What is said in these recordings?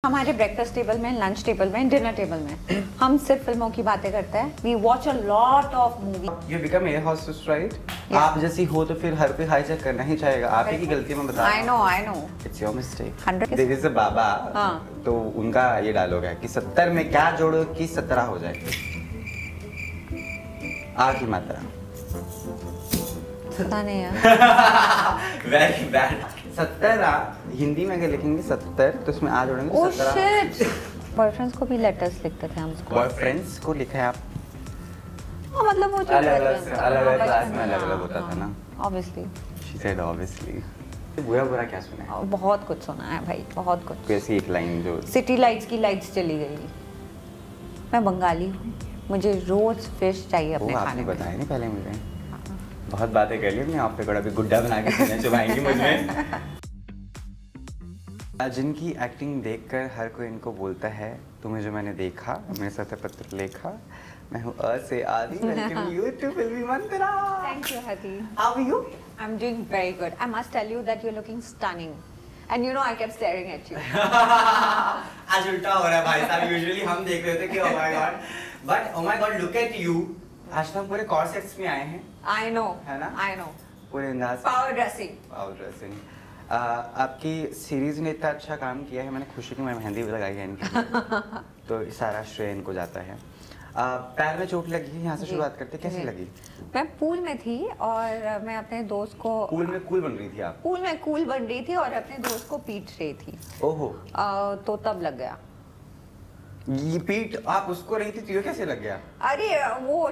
हमारे breakfast table में, lunch table में, डिनर टेबल में हम सिर्फ फिल्मों की बातें करते हैं. We watch a lot of movie. You become air hostess, right? आप जैसी हो तो फिर हर कोई हाईजैक करना ही चाहेगा. आप ही की गलती मैं बता रहा हूँ. I know. It's your mistake. 100 There is a बाबा. हाँ. तो उनका ये डायलॉग है कि 70 में क्या जोड़ो कि 17 हो जाए. आ की मात्रा. पता नहीं यार. Very bad. 70 हिंदी में अगर लिखेंगे 70 तो उसमें आ जोड़ेंगे 17. Oh shit. बॉयफ्रेंड्स को भी लेटर्स लिखते थे हम. बॉयफ्रेंड्स को लिखा है आप. हाँ मतलब वो जो अलग क्लास में अलग होता था ना. Obviously. She said obviously. बुरा क्या सुना है? बहुत कुछ सुना है भाई, बहुत कुछ. कैसी एक लाइन जो सिटी लाइट्स की लाइट्स चली गई. मैं बंगाली हूँ, मुझे रोज फिश चाहिए अपने खाने में. आपने बताया नहीं पहले मुझे. बहुत बातें कर ली अपने आप पे, बड़ा भी गुड्डा बना के सीने चुभाएंगी मुझे. जिनकी एक्टिंग देखकर हर कोई इनको बोलता है तुम्हें जो मैंने देखा मेरे साथ पत्र लेखा, मैं हूँ अ से आदि. वेलकम यू टू फिल्मी मंत्रा. Thank you, Hadi. How are you? I'm doing very good. I must tell you that you're looking stunning. And you know I kept staring at you. आज उल्टा हो रहा है भाई साहब. यूजुअली हम देख रहे थे कि oh my god, but oh my god look at you. आज तो हम पूरे कॉर्सेट्स में आए हैं. I know. है ना? I know. पूरे अंदाज. Power dressing. Power dressing. आपकी सीरीज ने इतना अच्छा काम किया है. मैंने खुशी की मेहंदी भी लगाई है इनकी. तो सारा श्रेय इनको जाता है. पैर में चोट लगी है, यहाँ से शुरुआत करते. कैसी लगी? मैं पूल में थी और मैं अपने दोस्त को पूल में कूल बन रही थी आप? पूल में कूल बन रही थी और अपने दोस्त को पीट रही थी. ओहो. तो तब लग गया. ये पीट आप उसको रही थी तो ये कैसे लग गया? अरे वो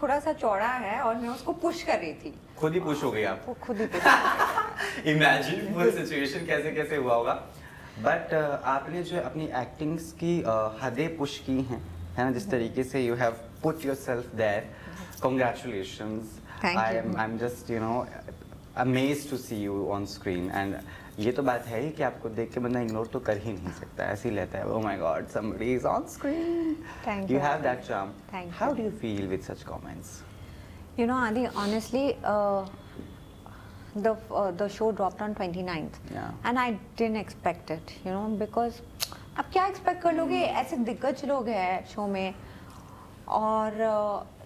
थोड़ा सा चौड़ा है और मैं उसको पुश कर रही थी. खुद ही पुश हो गई आप? वो खुद ही पुश. इमेजिन फुल सिचुएशन कैसे कैसे हुआ होगा. बट आपने जो अपनी एक्टिंग्स की हदें पुश की हैं, है ना, जिस तरीके से you have put yourself there. Congratulations. I am just you know amazed to see you on screen. And ये तो बात है ही कि आपको देख के बंदा इग्नोर तो कर ही नहीं सकता. ऐसे ही लेता है. Oh my God, somebody is on screen. You have that charm. How do you feel with such comments? You know, Adi, honestly, the show dropped on 29th. Yeah. And I didn't expect it, you know, because अब क्या expect कर लोगे? ऐसे दिग्गज लोग हैं show में और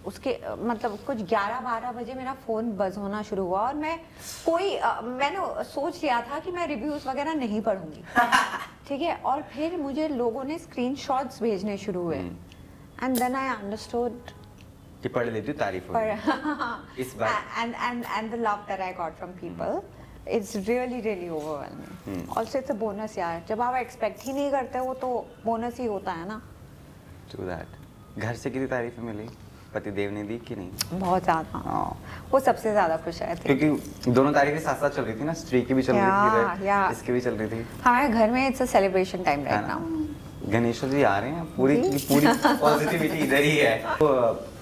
उसके मतलब कुछ 11-12 बजे मेरा फ़ोन बज होना शुरू हुआ और मैंने सोच लिया था कि मैं रिव्यूज़ वगैरह नहीं पढ़ूंगी. ठीक है. और फिर मुझे लोगों ने स्क्रीनशॉट्स भेजने शुरू हुए. एंड देन आई अंडरस्टूड कि पढ़ लेती तारीफ इस बार. And the love that I got from people, it's really overwhelming. Also it's a bonus यार. जब आप एक्सपेक्ट ही नहीं करते वो तो बोनस ही होता है ना. True that. घर से कितनी तारीफें मिली? पति देव ने दी कि नहीं? बहुत ज्यादा. वो सबसे ज्यादा खुश है क्योंकि दोनों तारीफें साथ साथ चल रही थी ना. स्त्री की भी चल रही थी, इसकी भी चल रही थी. हमारे घर में it's a celebration time right now. Ganesh ji आ रहे हैं. पूरी पॉजिटिविटी इधर ही है.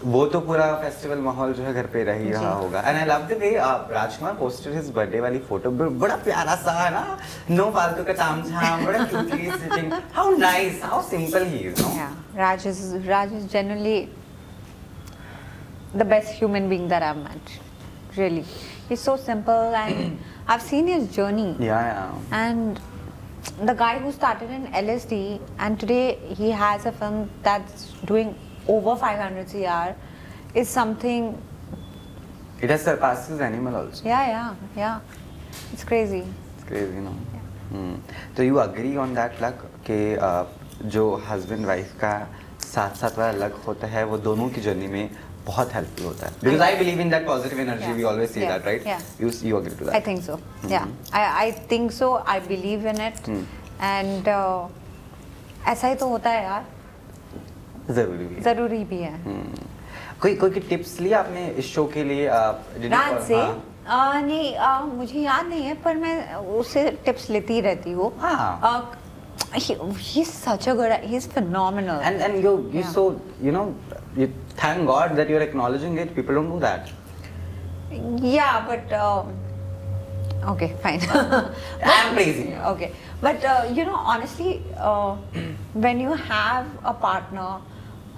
वो तो पूरा फेस्टिवल माहौल जो है घर पे रह ही रहा होगा. And I love the way Rajkumar posted his birthday वाली फोटो. बड़ा प्यारा सा है ना. नो फालतू का तामझाम. बड़ा cutely sitting. How nice, how simple he is. Raj is genuinely the best human being that I've met. Really, he's so simple and I've seen his journey. Yeah. And the guy who started in LSD and today he has a film that's doing over 500 CR is something. It has surpassed his Animal also. Yeah. It's crazy. It's crazy, no? So you agree on that luck कि जो husband wife का साथ साथ वाला लग होता है वो दोनों की जर्नी में बहुत हेल्पफुल होता है. Because I believe in that positive energy. We always say that, right? Yeah. You agree to that? I think so. Yeah. I think so. I believe in it. And ऐसा ही तो होता है यार. जरूरी भी है. कोई टिप्स लिए आपने इस शो के लिए? रात से नहीं, मुझे याद नहीं है पर मैं उससे टिप्स लेती रहती हूँ. He's such a good. He's phenomenal. And you so you know you thank God that you're acknowledging it. People don't do that. Yeah, but okay, fine. I'm praising you. Okay, but you know, honestly, when you have a partner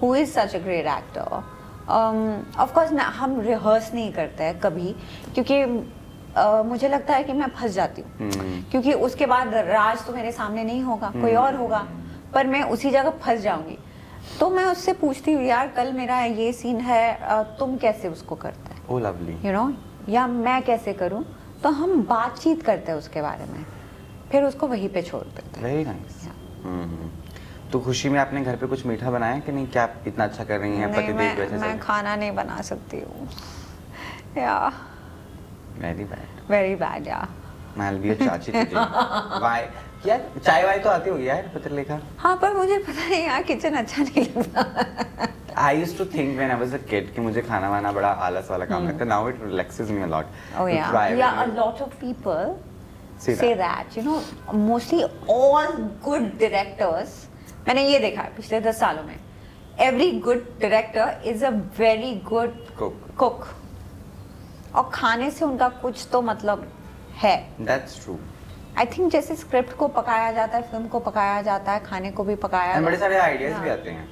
who is such a great actor, of course हम rehearse नहीं करते हैं कभी क्योंकि मुझे लगता है कि मैं फंस जाती हूँ, क्योंकि उसके बाद राज तो मेरे सामने नहीं होगा, कोई और होगा, पर मैं उसी जगह फंस जाऊंगी। तो मैं उससे पूछती हूँ, यार कल मेरा ये सीन है, तुम कैसे उसको करते हैं, ओह लवली, यू नो, या मैं कैसे करूँ। तो हम बातचीत करते हैं उसके बारे में, फिर उसको वहीं पे छोड़ देते हैं। Very nice. तो खुशी में आपने घर पे कुछ मीठा बनाया कि नहीं? क्या आप इतना अच्छा कर रही हैं? नहीं, मैं खाना नहीं बना सकती हूँ, या वेरी बैड या I'll be a चाची today. Why? यार चाय वाय तो आती होगी यार पत्रलेखा। हाँ, पर मुझे पता नहीं यार, किचन अच्छा नहीं लगता। I used to think when I was a kid कि मुझे खाना वाना बड़ा आलस वाला काम लगता है. Now it relaxes me a lot. Oh yeah, a lot of people say that, you know, mostly all good directors, मैंने ये देखा है पिछले 10 सालों में, every good director is a very good cook. और खाने से उनका कुछ तो मतलब है। That's true. I think जैसे स्क्रिप्ट को पकाया जाता है, फिल्म को पकाया जाता है, खाने को भी पकाया जाता है। बड़े सारे आइडियाज भी आते हैं।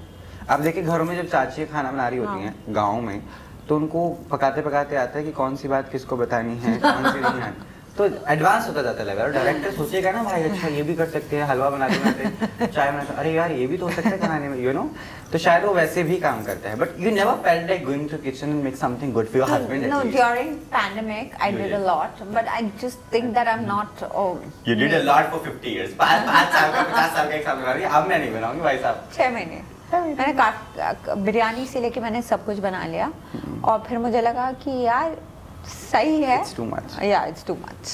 आप देखिए घरों में जब चाची खाना बना रही होती हैं गाँव में, तो उनको पकाते पकाते आता है कि कौन सी बात किसको बतानी है, कौन सी नहीं आनी, तो एडवांस होता जाता है। और डायरेक्टर सोचेगा ना भाई अच्छा ये भी कर सकते हैं, हलवा बनाते चाय बनाते, अरे यार ये भी तो हो सकता है खाने में, यू नो, तो शायद वो वैसे भी काम करता है। But you never felt like going to kitchen and make something good for your husband? No, during pandemic I did a lot, but I just think that I'm not. You did a lot for 50 years. 5 साल का 50 साल का एक साल बना रही है, अब मैं नहीं बनाऊंगी भाई साहब। 6 महीने मैंने बिरयानी से लेके मैंने सब कुछ बना लिया, और फिर मुझे लगा कि यार सही है। It's too much. Yeah, it's too much.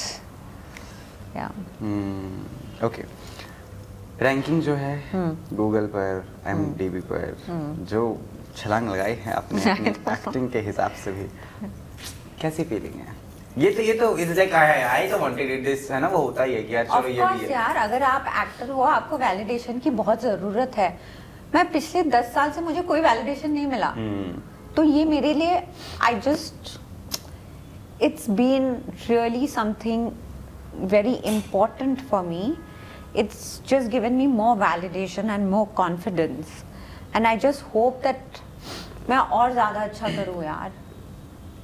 Yeah. Okay. Ranking जो है गूगल पर, IMDb पर जो छलांग लगाई है आपने अपनी एक्टिंग के हिसाब से भी, कैसी फीलिंग है? ये तो इट्स लाइक आई तो वांटेड दिस, है ना, वो होता ही है कि यार चलो ये भी है यार। अगर आप एक्टर हो, आपको वैलिडेशन की बहुत जरूरत है। मैं पिछले 10 साल से मुझे कोई वैलिडेशन नहीं मिला, तो ये मेरे लिए it's been really something very important for me. It's just given me more validation and more confidence, and I just hope that मैं और ज़्यादा अच्छा करूँ यार।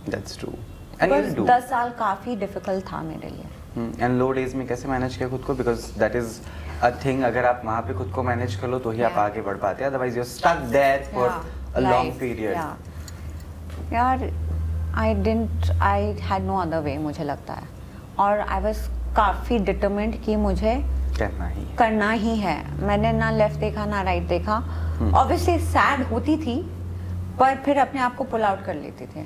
That's true. And you do. 10 साल काफ़ी difficult था मेरे लिए। And low days में कैसे मैनेज किया खुद को? Because that is a thing, अगर आप वहाँ पे खुद को मैनेज कर लो तो ही आप आगे बढ़ पाते हैं, otherwise you're stuck there for a long period. यार I had no other way, मुझे लगता है, और I was काफ़ी determined कि मुझे करना ही है। मैंने ना लेफ्ट देखा ना राइट देखा। Obviously sad होती थी, पर फिर अपने आप को पुल आउट कर लेते थे।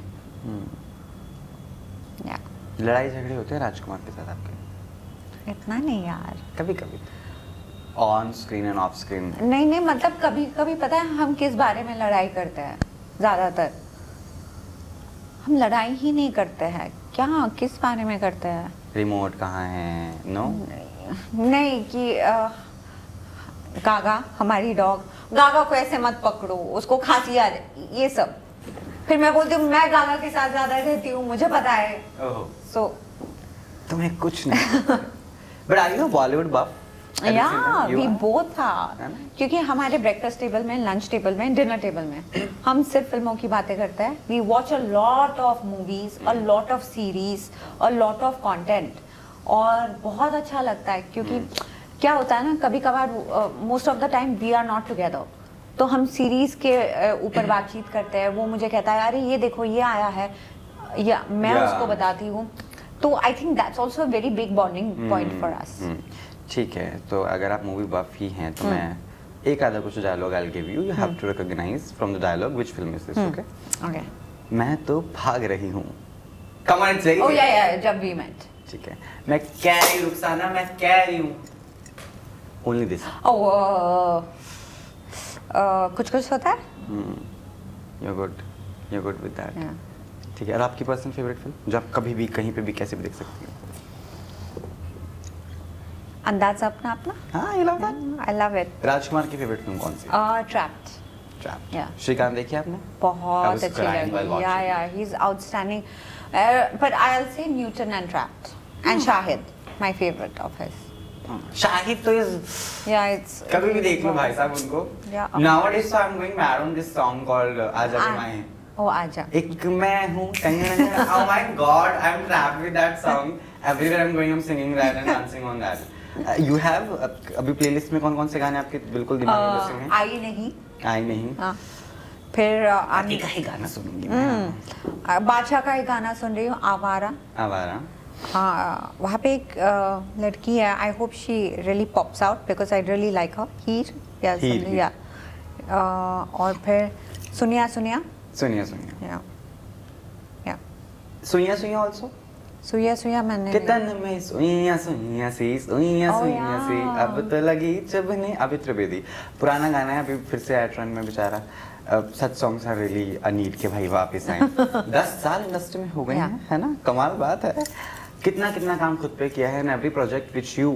लड़ाई झगड़े होते हैं राजकुमार के साथ आपके? इतना नहीं यार, कभी कभी on screen end of screen. नहीं, मतलब कभी कभी पता है हम किस बारे में लड़ाई करते हैं? ज्यादातर हम लड़ाई ही नहीं करते हैं। क्या किस बारे में करते हैं? रिमोट कहाँ है? नो नहीं कि गागा, हमारी डॉग, गागा को ऐसे मत पकड़ो, उसको खांसी आ जाए, ये सब। फिर मैं बोलती हूँ मैं गागा के साथ ज्यादा रहती हूँ, मुझे पता है। सो तुम्हें कुछ नहीं। But are you Bollywood buff? या वी बोथ आर, क्योंकि हमारे ब्रेकफास्ट टेबल में, लंच टेबल में, डिनर टेबल में हम सिर्फ फिल्मों की बातें करते हैं। We watch a lot of movies, a lot of series, a lot of content, और बहुत अच्छा लगता है। क्योंकि क्या होता है ना, कभी कभार most of the time we are not together, तो हम सीरीज के ऊपर बातचीत करते हैं। वो मुझे कहता है अरे ये देखो ये आया है, या मैं उसको बताती हूँ। तो I think that's also a very big bonding point for us. ठीक है, तो अगर आप मूवी बफ ही हैं तो मैं एक आधा कुछ dialogue I will give you, you have to recognise from the dialogue which film is this. Okay okay. मैं तो भाग रही हूँ, कम ऑन से। ओह या जब वी मेट। ठीक है, मैं कह रही हूँ रुखसाना, मैं कह रही हूँ ओनली दिस। ओह कुछ कुछ होता है। You good with that. ठीक है, और आपकी पर्सनल फेवरेट फिल्म जो आप कभी भी कहीं पे भी कैसे भी देख सकती हैं? अंदाज अपना अपना। हाँ, I love that, I love it. Rajkumar की फेवरेट फिल्म कौन सी? ट्रैप्ड। या श्रीकांत देखी आपने? बहुत अच्छी लगी। या he is outstanding, but I will say Newton and trapped and Shahid my favourite of his. Shahid तो इज या इट्स कभी भी देख लो भाई साहब उनको। Nowadays so I'm going mad on this song called आज अभी माए। ओ आजा। एक मैं हूँ। Oh my God, I'm trapped with that song. Everywhere I'm going, I'm singing that and dancing on that. You have अभी प्लेलिस्ट में कौन कौन से गाने आपके बिल्कुल दिमाग में बसे हैं? आई नहीं। आई नहीं। हाँ। फिर आगे का ही गाना सुनूंगी मैं। बादशाह का ही गाना सुन रही हूँ, आवारा। आवारा। हाँ, वहाँ पे एक लड़की है, I hope she really pops out because I really like her. Heer या समथिंग या। और फिर सुनिया सुनिया। सुनिया सुनिया। या सुनिया सुनिया ऑल्सो। सुइया सुइया मैंने कितन में सुइया सुइया सी अब तो लगी चुभने। अभी त्रिवेदी पुराना गाना है, अभी फिर से एट रन में बेचारा। Such songs are really a need के भाई वापस आए। 10 साल इंडस्ट्री में हो गए हैं, है ना? कमाल बात है। कितना कितना काम खुद पे किया है। And every project which you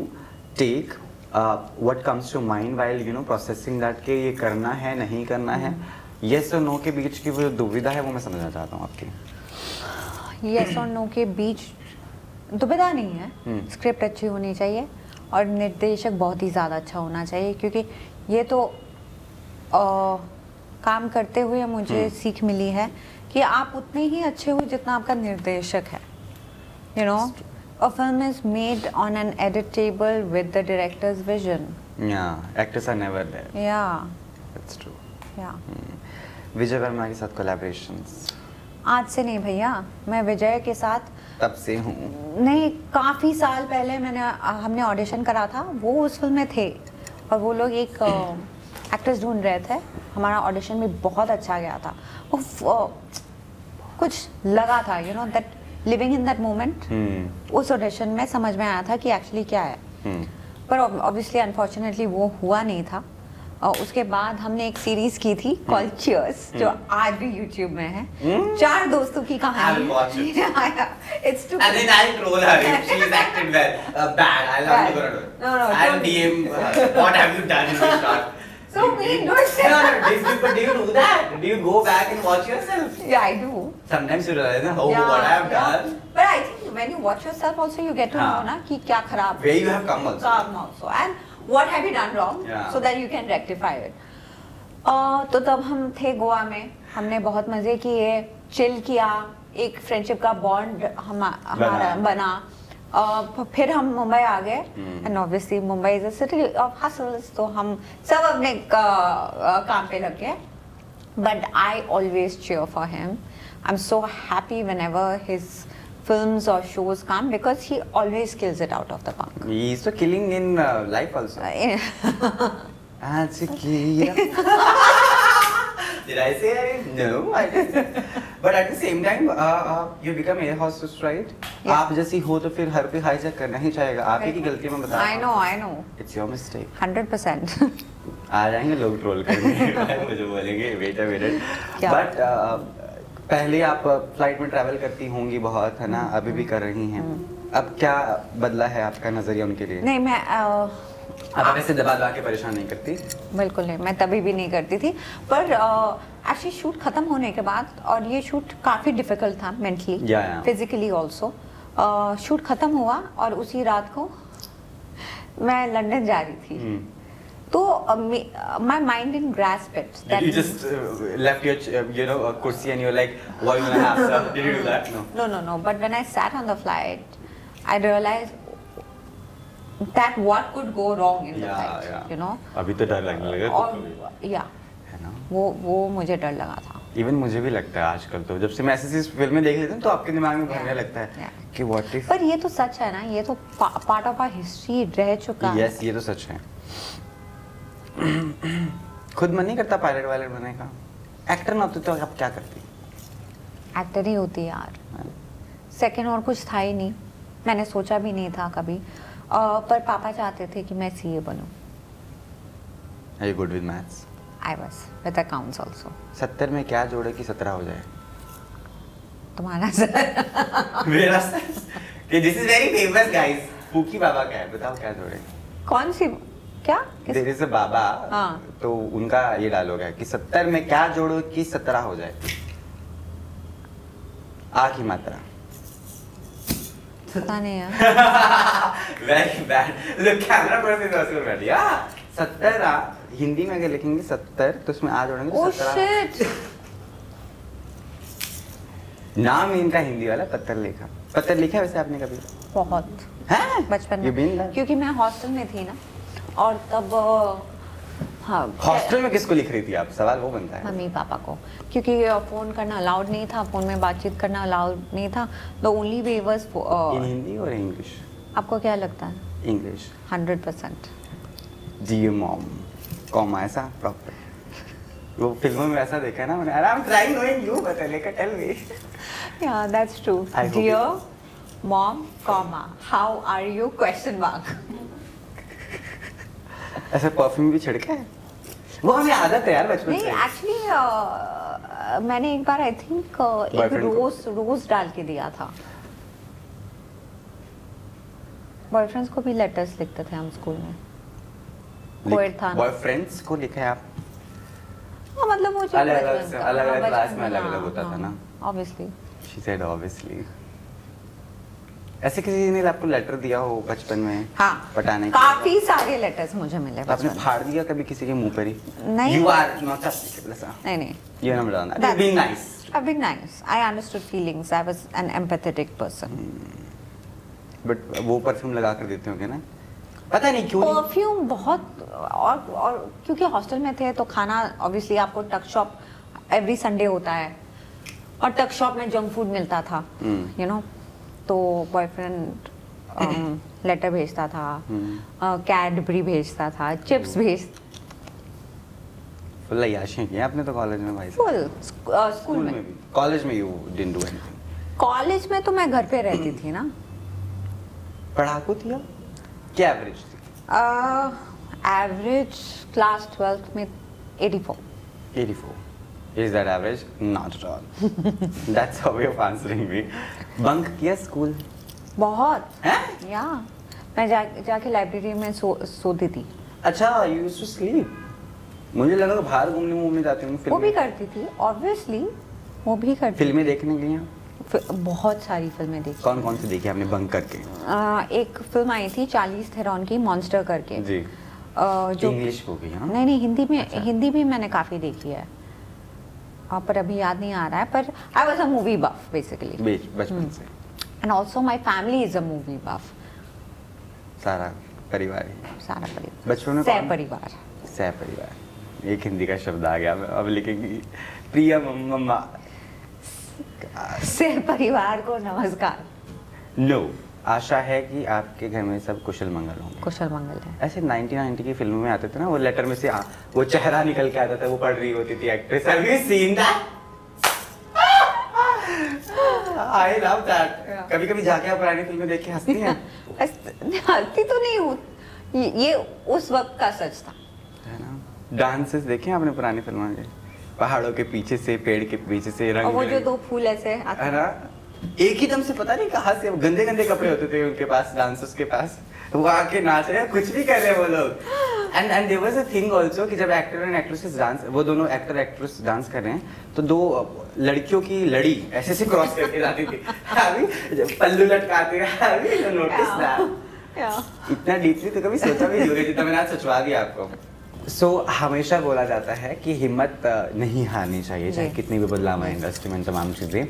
take, what comes to mind while you know processing that के ये करना है नहीं करना है, यस और नो के बीच की वो जो दुविधा है वो मैं समझना चाहता हूँ आपकी। यस और नो के बीच दुविधा नहीं है। स्क्रिप्ट अच्छी होनी चाहिए और निर्देशक बहुत ही ज़्यादा अच्छा होना चाहिए, क्योंकि ये तो काम करते हुए मुझे सीख मिली है कि आप उतने ही अच्छे हो जितना आपका निर्देशक है। You know, a film is made on an edit table with the director's vision. Actors are never there. That's true. Vijay Varma के साथ कोलैबोरेशंस? आज से नहीं भैया, मैं विजय के साथ तब से हूँ। नहीं, काफ़ी साल पहले हमने ऑडिशन करा था, वो उस फिल्म में थे और वो लोग एक एक्ट्रेस ढूंढ रहे थे। हमारा ऑडिशन भी बहुत अच्छा गया था। वो कुछ लगा था, you know, that living in that moment. उस ऑडिशन में समझ में आया था कि एक्चुअली क्या है। पर ऑब्वियसली अनफॉर्चुनेटली वो हुआ नहीं था। उसके बाद हमने एक सीरीज की थी कॉल्ड चियर्स, जो आज भी YouTube में है। 4 दोस्तों की कहानी। It's too. And then I'll troll her if she's acted well. Bad. I'll have to go to her. No, I'll DM her. What have you done in this shot? So mean, don't say No, but do you do that? Do you go back and watch yourself? Yeah, I do. Sometimes you realize, oh, what I have done. But I think when you watch yourself also, you get to know ना कि क्या खराब। Where you have come also. Come also. And what have you done wrong, so that you can rectify it. तो तब हम थे गोवा में, हमने बहुत मजे किए, चिल किया, एक फ्रेंडशिप का बॉन्ड हमारा बना। फिर हम मुंबई आ गए and obviously Mumbai is a city of hustles, तो हम सब अपने काम पे लग गए। But I always cheer for him. I'm so happy whenever his films or shows come because he always kills it out of the park. He is so killing in life also. Did I say it? No, I didn't. But at the same time, you become air hostess, right? Yeah. आप जैसी हो तो फिर हर कोई hijack करना ही चाहेगा। आप ही की गलती में बता। I know. It's your mistake. 100%. आ जाएंगे लोग ट्रोल करने मुझे बोलेंगे wait a minute. But पहले आप फ्लाइट में ट्रैवल करती होंगी बहुत, है ना? अभी भी कर रही हैं। अब क्या बदला है आपका नजरिया उनके लिए? नहीं, मैं आप ऐसे दबा के परेशान नहीं करती? बिल्कुल नहीं, मैं तभी भी नहीं करती थी। पर एक्चुअली शूट खत्म होने के बाद, और ये शूट काफ़ी डिफिकल्ट था मेंटली, फिजिकली ऑल्सो। शूट खत्म हुआ और उसी रात को मैं लंदन जा रही थी। तो my mind didn't grasp it. Did you just left your kursi and you're like, what are you gonna have, sir? Did you do that? No. But when I sat on the flight, I realized that what could go wrong in the flight. You know. अभी तो डर लगने लगा। और है ना, वो मुझे डर लगा था। इवन मुझे भी लगता है आजकल, तो जब से मैं ऐसी फिल्में देख लेती हूँ तो आपके दिमाग में भरने लगता है कि what if। पर ये तो सच है ना, ये तो पार्ट ऑफ आवर हिस्ट्री रह चुका है। Yes, ये तो सच है। खुद मन नहीं करता पायलट वायलट बनने का? एक्टर ना होती तो आप क्या करती? एक्टर ही होती यार। सेकंड और कुछ था ही नहीं, मैंने सोचा भी नहीं था कभी। पर पापा चाहते थे कि मैं CA बनूं। Are you good with maths? I was with accounts also. 70 में क्या जोड़े कि 17 हो जाए? तुम्हारा सर। मेरा sir. This is very famous guys. फूकी बाबा का है, बताओ क्या जोड़े? कौन सी? क्या? There is a बाबा। तो उनका ये डायलॉग है कि 70 में क्या जोड़ो कि 17 हो जाए। आ की मात्रा। पता नहीं यार। Very bad. Look, camera person is also ready. 70 Hindi में अगर लिखेंगे 70 तो उसमें आ जोड़ेंगे 17। Oh shit. नाम ही इनका हिंदी वाला पत्थर लेखा। पत्थर लिखा है वैसे आपने कभी? बहुत हैं? बचपन You been में, there? क्योंकि मैं हॉस्टल में थी ना, और तब हाँ हॉस्टल में किसको लिख रही थी आप? सवाल वो बनता है। मम्मी पापा को, क्योंकि फ़ोन करना अलाउड नहीं था, फ़ोन में बातचीत करना अलाउड नहीं था। The only way was in Hindi और इंग्लिश? आपको क्या लगता है? इंग्लिश 100%। डियर मॉम, कॉमा ऐसा प्रॉपर। वो फिल्मों में ऐसा देखा है ना मैंने। I am trying knowing you, but लेकर tell me. Yeah that's true. I hope dear mom, comma how are you, question mark. ऐसा परफ्यूम भी छिड़का है? वो हमें आदत है यार बचपन नहीं, से। एक्चुअली मैंने एक बार आई थिंक एक Boyfriend को? रोज डाल के दिया था। बॉयफ्रेंड्स को भी लेटर्स लिखते थे हम स्कूल में। कोएड था ना। बॉयफ्रेंड्स को लिखा है आप? हाँ, मतलब वो जो अलग-अलग बचपन से- का- अलग-अलग हाँ, क्लास बचपन में अलग-अलग हाँ, होता था हाँ, ना। obviously। She said obviously। ऐसे किसी ने आपको लेटर दिया हो बचपन में? हाँ, पटाने के? काफी सारे लेटर्स मुझे मिले तो आपने बचपन में। फाड़ दिया कभी किसी के मुंह पर ही? नहीं। You are not acceptable ऐसा। नहीं नहीं, You have not done that. That's- You've been nice. I've been nice. I understood feelings. I was an empathetic person. But वो परफ्यूम लगा कर देते होंगे ना? पता नहीं क्यों नहीं। परफ्यूम बहुत, और क्योंकि हॉस्टल में थे तो खाना ऑब्वियसली आपको टक शॉप एवरी संडे होता है, और टक शॉप में जंक फूड मिलता था, यू नो। तो बॉयफ्रेंड लेटर भेजता था, कैडबरी भेजता था, चिप्स भेज। फुल अय्याशी की आपने तो कॉलेज में भाई। फुल स्कूल में। भी। कॉलेज में you didn't do anything. College में तो मैं घर पे रहती थी ना। पढ़ाकू थी आप? क्या एवरेज थी? एवरेज क्लास 12th में 84। 84. Is that average? Not at all. That's how way of answering me. Bunk किया स्कूल? बहुत। हैं? या मैं जाके लाइब्रेरी में सोती थी। अच्छा, you used to sleep. मुझे लगा बाहर घूमने जाती हूँ वो भी करती थी ऑब्वियसली, वो भी करती। फिल्में देखने गई हैं? बहुत सारी फिल्में देखी। कौन कौन सी देखी आपने बंक करके? एक फिल्म आई थी चार्लीज थेरॉन की, मॉन्स्टर करके। जी। जो इंग्लिश हो गई? हाँ। नहीं, हिंदी में। अच्छा। हिंदी भी मैंने काफी देखी है, पर अभी याद नहीं आ रहा है। पर I was a movie buff basically, बचपन से। And also my family is a movie buff. सारा परिवार ही? सारा परिवार, बचपन में सह कौन? परिवार। सह परिवार, एक हिंदी का शब्द आ गया। अब लिखेंगी प्रिय मम्मा। सह परिवार को नमस्कार। नो, आशा है कि आपके घर में सब कुशल मंगल होंगे। कुशल मंगल है। ऐसे 1990 की फिल्मों में आते थे ना, वो लेटर में से वो चेहरा निकल के आता था, वो पढ़ रही होती थी actress. Have you seen that? I love that. कभी-कभी जाके आप पुरानी फिल्में देख के हंसती हैं? हंसती तो नहीं हूँ, ये उस वक्त का सच था। है ना? डांसेस देखे आपने पुरानी फिल्मों के? पहाड़ों के पीछे से, पेड़ के पीछे से रंग और वो जो बिरंगे। दो फूल ऐसे आते है ना? एक ही दम से पता नहीं कहाँ से गंदे गंदे कपड़े होते थे उनके पास, डांसर्स के पास। वो आके नाच रहे हैं, कुछ भी कर रहे हैं वो लोग। And there was a thing also कि जब एक्टर एंड एक्ट्रेसेस डांस, वो दोनों एक्टर एक्ट्रेस डांस कर रहे हैं, तो दो लड़कियों की लड़ी ऐसे से क्रॉस करके जाती थी। अभी पल्लू लटकाते हैं, अभी नोटिस दैट। इतना डीपली तो कभी सोचा भी नहीं होगा जितना मैंने आज सोचवा दिया आपको। हमेशा बोला जाता है कि हिम्मत नहीं हारनी चाहिए, चाहे कितनी भी बदलाव आए इंडस्ट्री में, तमाम चीज़ें।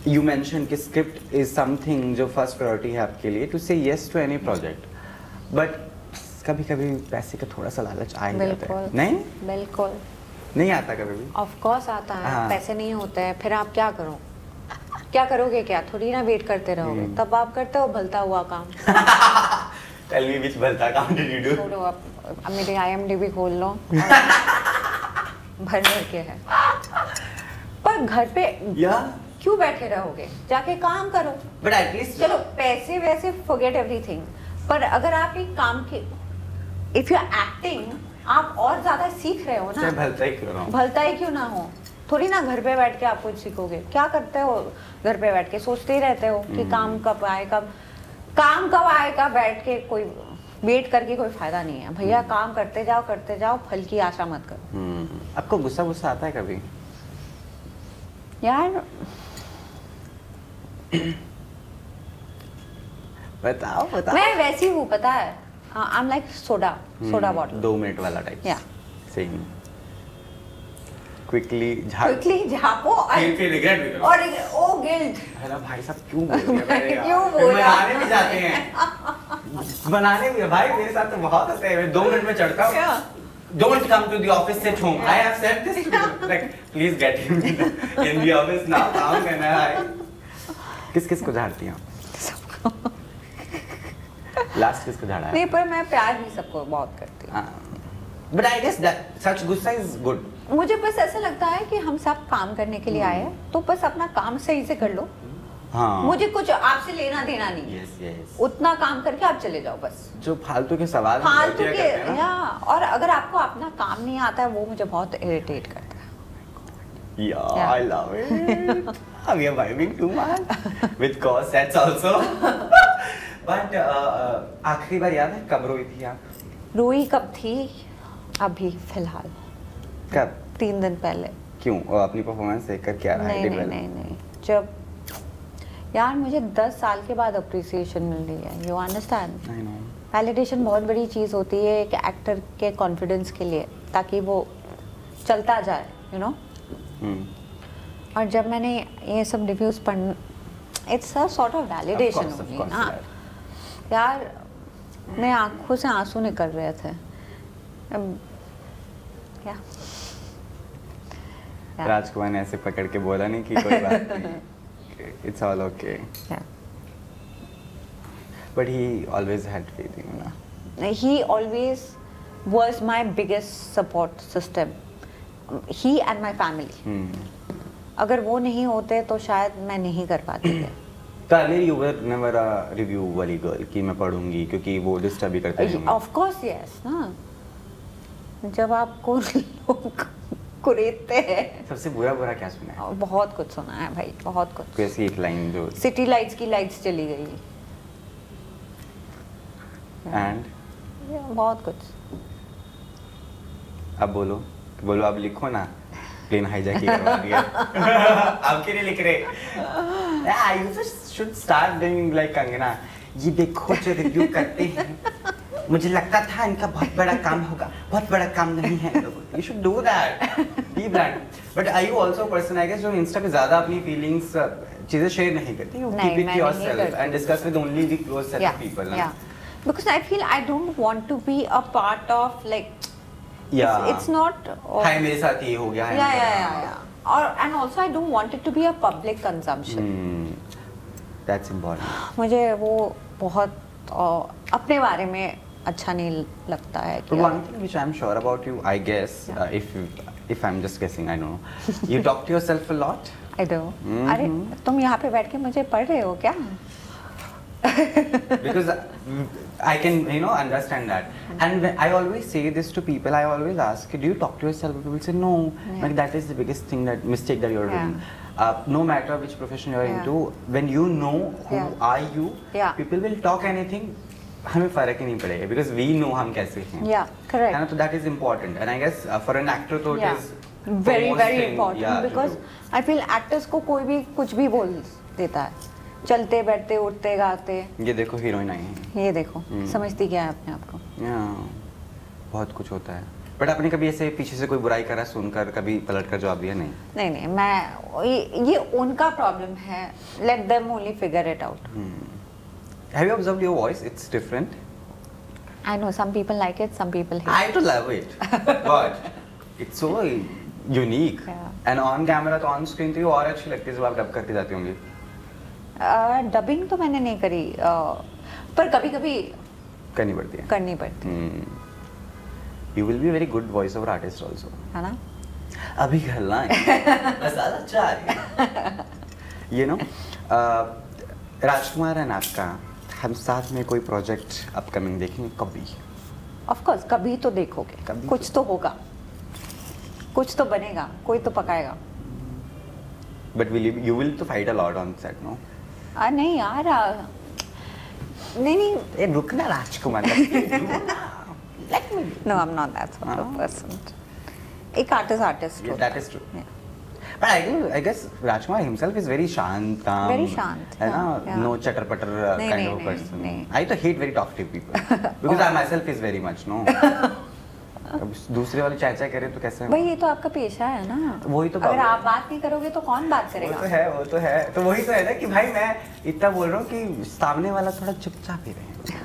यू मेंशन कि स्क्रिप्ट इज समथिंग जो फर्स्ट प्रायोरिटी है आपके लिए, to say yes to any project, but कभी कभी पैसे का थोड़ा सा लालच आ ही जाता है। नहीं, बिल्कुल नहीं आता कभी भी? ऑफ कोर्स आता है। हाँ। पैसे नहीं होते हैं, फिर आप क्या करो? क्या करोगे? क्या थोड़ी ना वेट करते रहोगे। तब आप करते हो भलता हुआ काम। टेल मी व्हिच भलता काम डिड यू डू? छोड़ो, अब मेरे IMDb खोल लो। भर के है। पर घर पे या क्यों बैठे रहोगे? जाके काम करो। बट एटलीस्ट चलो पैसे वैसे फॉरगेट एवरीथिंग, पर अगर आप एक काम के, इफ यू आर एक्टिंग, आप और ज्यादा सीख रहे हो ना। चाहे भलता ही क्यों ना हो। भलता ही क्यों ना हो, थोड़ी ना घर पे बैठ के आप कुछ सीखोगे। क्या करते हो घर पे बैठ के? सोचते ही रहते हो कि काम कब आएगा, बैठ के कोई वेट करके कोई फायदा नहीं है भैया। काम करते जाओ, फल की आशा मत करो। आपको गुस्सा आता है कभी? यार बताओ। मैं वैसी हूँ, पता है। I am like soda bottle. 2 minute वाला टाइप। Yeah. सेम। झापो फिर रिग्रेट भी करो। और ओ गिल्ट। अरे भाई साहब क्यों बोल रहे हैं? क्यों बोल रहे हैं? बनाने भी जाते हैं। बनाने भी भाई मेरे साथ तो बहुत होते हैं। 2 मिनट में चढ़ता हूँ। Don't come to the office, sit home. I have said this to you. Like, please get him in the office now. काम करना है। किस को झाड़ती हैं? सबको। लास्ट किसको झाड़ा है? नहीं पर मैं प्यार भी सबको बहुत करती हूँ। But I guess that such गुस्सा is good. मुझे बस ऐसा लगता है कि हम सब काम करने के लिए आए हैं, तो बस अपना काम सही से कर लो। हाँ। मुझे कुछ आपसे लेना देना नहीं। Yes. उतना काम करके आप चले जाओ बस। जो फालतू के सवाल फालतू के या और अगर आपको अपना काम नहीं आता है वो मुझे बहुत इरिटेट करता है। Yeah, I love it. We are vibing too much with cause sets also. But आखिरी बार याद है कब रोई थी आप? रोई कब थी? अभी फिलहाल। कब? 3 दिन पहले। क्यों? अपनी परफॉर्मेंस देखकर क्या रहा है? नहीं जब यार मुझे 10 साल के बाद अप्रिसिएशन मिल रही है। You understand? I know. Validation बहुत बड़ी चीज़ होती है एक एक्टर के कॉन्फिडेंस के लिए, ताकि वो चलता जाए, यू नो। और जब मैंने ये सब रिव्यूज पढ़, it's a sort of validation होगी ना यार। मेरे आंखों से आंसू निकल रहे थे। क्या राजकुमार ने ऐसे पकड़ के बोला नहीं कि कोई बात नहीं, it's all okay. Yeah. But he always had faith in you, na? He always was my biggest support system. He and my family. अगर वो नहीं होते तो शायद मैं नहीं कर पाती है। Earlier you were never a review वाली girl कि मैं पढ़ूंगी क्योंकि वो डिस्टर्ब भी करते हैं। Of course yes ना। जब आपको लोग कुरेदते हैं। सबसे बुरा क्या सुना है? बहुत कुछ सुना है भाई, बहुत कुछ। कैसी एक लाइन जो सिटी लाइट्स की लाइट्स चली गई। एंड बहुत कुछ। अब बोलो अब लिखो ना, प्लेन हाईजैक करवा दिया। अब क्यों नहीं लिख रहे? I should start doing like Kangana, ये देखो जो रिव्यू करते हैं, मुझे लगता था इनका बहुत बड़ा काम होगा, बहुत बड़ा काम नहीं है। You should do that, be that. But are you also a person I guess जो इंस्टा पे ज़्यादा अपनी feelings चीजें शेयर नहीं करती? You keep it yourself and discuss with only the close set of people. Yeah. Because I feel I don't want to be a part of like. Yeah. It's not. हाय मेरे साथ ये हो गया है। Yeah. And also I don't want it to be a public consumption. That's important. मुझे वो बहुत अपने बारे में अच्छा नहीं लगता है। But one thing which I'm sure about you, I guess, if I'm just guessing, I don't know, you talk to yourself a lot. I do. अरे तुम यहाँ पे बैठ के मुझे पढ़ रहे हो क्या? Because I can understand that, and I always say this to people. I always ask, do you talk to yourself? People say no. Like that is the biggest thing, that mistake that you're doing. No matter which profession you're into, when you know who are you, people will talk anything. हमें फर्क ही नहीं पड़ेगा because we know हम कैसे हैं. Yeah, correct. And so that is important, and I guess for an actor तो it is very important because I feel actors को कोई भी कुछ भी बोल देता है, चलते बैठते उठते गाते। ये देखो हीरोइन आई है, ये देखो समझती क्या है अपने आप को। बहुत कुछ होता है। बट आपने कभी ऐसे पीछे से कोई बुराई करा सुनकर कभी पलट कर जवाब दिया? नहीं मैं ये उनका प्रॉब्लम है, let them only figure it out. Have you observed your voice? It's different. I know some people like it, some people hate it. I do love it. But it's so unique. And on camera तो on screen तो ये और अच्छी लगती है जब आप dub करके जाती होंगी। डबिंग तो मैंने नहीं करी, पर कभी-कभी करनी पड़ती है। You will be a very good voiceover artist also. है ना? अभी करना है। मसाला चाय। You know, राजकुमार and आपका हम साथ में कोई प्रोजेक्ट अपकमिंग देखेंगे कभी? Of course, कभी तो देखोगे, कुछ तो होगा, कुछ तो बनेगा, कोई तो पकाएगा। But you will to fight a lot on set, no? नहीं यार, नहीं। ये रुकना राजकुमार। Let me. No, I'm not that sort of person. एक artist. Yeah, that is true. Yeah. But I guess Rajkumar himself is very shant, calm. Very shant. है ना? No chatter-patter kind of person. I hate very talkative people because I myself is very much, no. अब दूसरे वाले चाचा करें तो कैसे? भाई ये तो आपका पेशा है ना, वही तो अगर आप बात नहीं करोगे तो कौन बात करेगा? वो तो है तो वही तो है ना कि भाई मैं इतना बोल रहा हूँ कि सामने वाला थोड़ा चुपचाप ही रहे। अच्छा।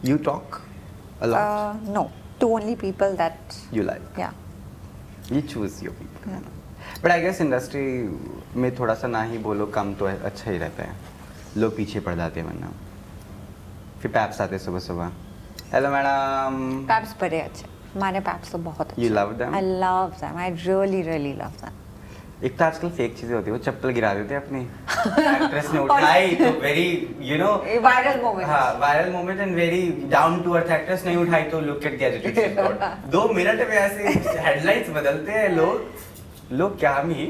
You talk a lot. No, to only people that You like. yeah. You choose your people. But I guess industry में थोड़ा सा ना ही बोलो कम तो अच्छा ही रहता है, लोग पीछे पड़ जाते हैं वरना। फिर पैप्स आते सुबह सुबह, हेलो मैडम। पैप्स बड़े अच्छे, हमारे पैप्स तो बहुत अच्छे। You love them? I love them. I really love them. एक तो आजकल फेक चीजें होती है, वो चप्पल गिरा देते हैं अपनी एक्ट्रेस ने उठाई तो very you know viral moment. हाँ viral moment and very down to earth. Actress नहीं उठाई तो लुक एट गैजेटेड। 2 मिनट में ऐसे हेडलाइंस बदलते हैं लोग क्या हम ही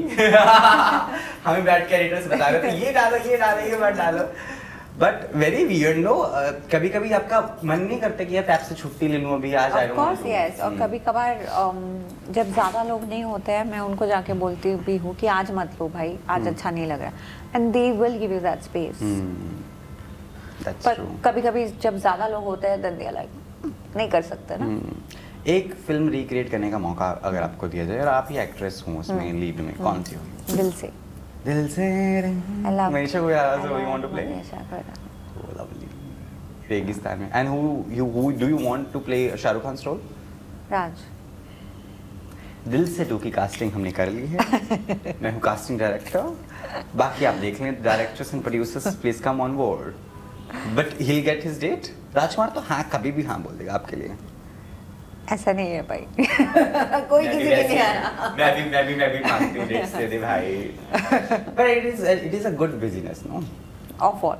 हमें बैठ के एडिटर्स बता रहे थे ये डालो ये मत डालो। बट वेरी वियर्ड नो, कभी कभी आपका मन नहीं करता कि यार ऐप से छुट्टी ले लूं अभी आज। Of course yes, और कभी कभार जब ज्यादा लोग नहीं होते हैं मैं उनको जाके बोलती भी हूँ कि आज मत लो भाई, आज अच्छा नहीं लग रहा, and they will give you that space. पर कभी कभी जब ज्यादा लोग होते हैं देन दे आर लाइक नहीं कर सकते ना। एक फिल्म रिक्रिएट करने का मौका अगर आपको दिया जाए और आप ही एक्ट्रेस हो उसमें लीड में, कौन सी होगी? दिल से Manisha Koirala, so you want to play? Oh, lovely. रेगिस्तान में। And who do you want to play Shahrukh Khan role? राज। दिल से 2 की कास्टिंग हमने कर ली है। मैं हूँ कास्टिंग डायरेक्टर, बाकी आप देख लें। Directors and producers please come on board, but he'll get his date। राजकुमार तो हाँ कभी भी हाँ बोल देगा आपके लिए। ऐसा नहीं है भाई कोई किसी के नहीं आ रहा। मैं भी मांगती हूँ डेट्स दे दे भाई। But it is a good business, no? Of what?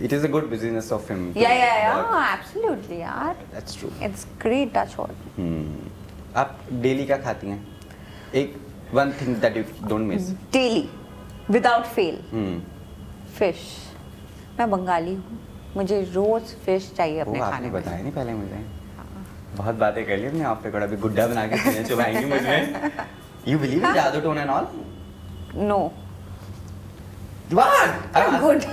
It is a good business of him. Yeah, absolutely यार। That's true. It's great touch what। आप डेली क्या खाती हैं? एक one thing that you don't miss. Daily, without fail। Fish। मैं बंगाली हूँ, मुझे रोज fish चाहिए अपने खाने में। बताया नहीं पहले मुझे। बहुत बातें कर ली हमने आप पे, अभी गुड्डा बना के सीने चुभाएंगे मुझे। You believe in जादू tone and all? No। What? Good।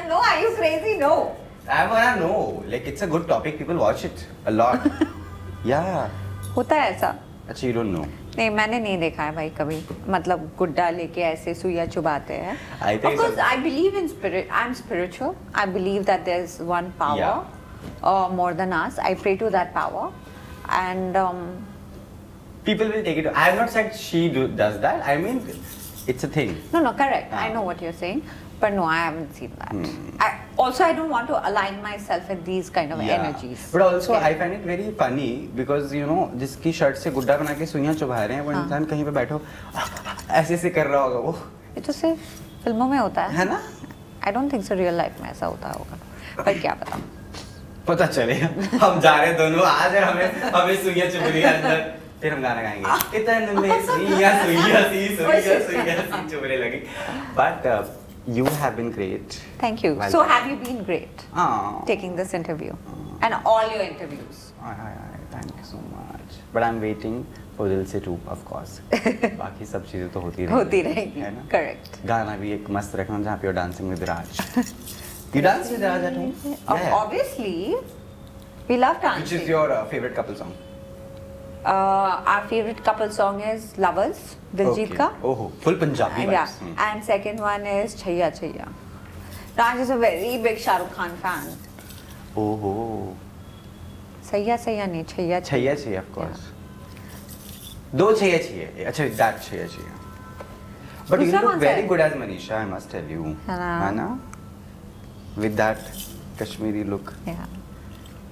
No, are you crazy? No। I wanna know. Like it's a good topic. People watch it a lot. Yeah। होता है ऐसा? अच्छा, you don't know? नहीं, मैंने नहीं देखा है भाई कभी, मतलब गुड्डा लेके ऐसे सुइया चुभाते हैं। Of course, I believe in spirit. I'm spiritual. I believe that there's one power more than us. I pray to that power, and people will take it. I have not said she does that. I mean, it's a thing. No, correct. I know what you're saying, but no, I haven't seen that. I don't want to align myself with these kind of energies. But also, I find it very funny because you know, जिसकी shirt से गुड्डा बना के सुइयां चुभा रहे हैं, वो इंसान कहीं पे बैठो ऐसे कर रहा होगा वो। ये तो सिर्फ फिल्मों में होता है ना? I don't think so real life में ऐसा होता होगा, पर क्या पता। पता चलेगा। हम जा रहे हैं दोनों, आज हमें सुइयां चुभ रही है अंदर, फिर हम गाना गाएंगे कितने में सुइयां चुभने लगी। But you have been great. Thank you. So have you been great taking this interview and all your interviews? Thank you so much. But I'm waiting for Dil Se 2, of course. बाकी सब चीजें तो होती रहेंगी, है ना? Correct. गाना भी एक मस्त रखना जहाँ पे you're dancing with Raj. You dance with Raj at home? Obviously, we love dancing. Which is your favorite couple song? Our favorite couple song is Lovers, Diljit ka. Oh, full Punjabi vibes. Yeah, and second one is Chhaiya Chhaiya. Raj is a very big Shah Rukh Khan fan. Oh. Chhaiya Chhaiya nahi, Chhaiya Chhaiya Chhaiya, of course. दो Chhaiya Chhaiya. अच्छा, that Chhaiya Chhaiya. But you look very good as Manisha, I must tell you. है ना? With that Kashmiri look. Yeah.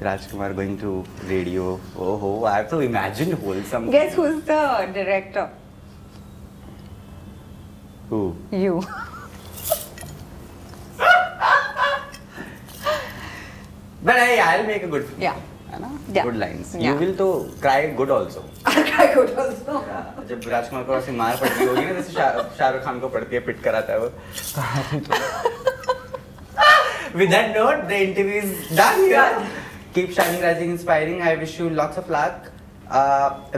Rajkumar going to radio. Oh, I have to imagine wholesome. Guess who's the director? Who? You. But I'll make a good film. Yeah. है ना? Yeah. Good lines. Yeah. You will to cry good also. I'll cry good also. जब राजकुमार को ऐसे मार पड़ती होगी ना, जैसे शाहरुख खान को पड़ती है, पिट कराता है वो। With that note, the interview is done here. Keep shining, rising, inspiring. I wish you lots of luck.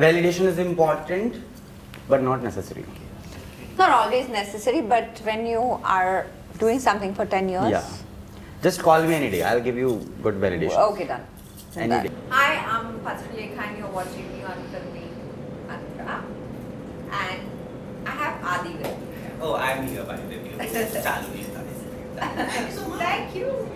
Validation is important, but not necessary. Not always necessary, but when you are doing something for 10 years. Yeah. Just call me any day. I'll give you good validation. Okay, done. Any day. Hi, I'm Patsri Lekha and you're watching me on Filmy Mantra. And I have Adi with me. Oh, I'm here by the way. Chalu. Thank you so much. Thank you.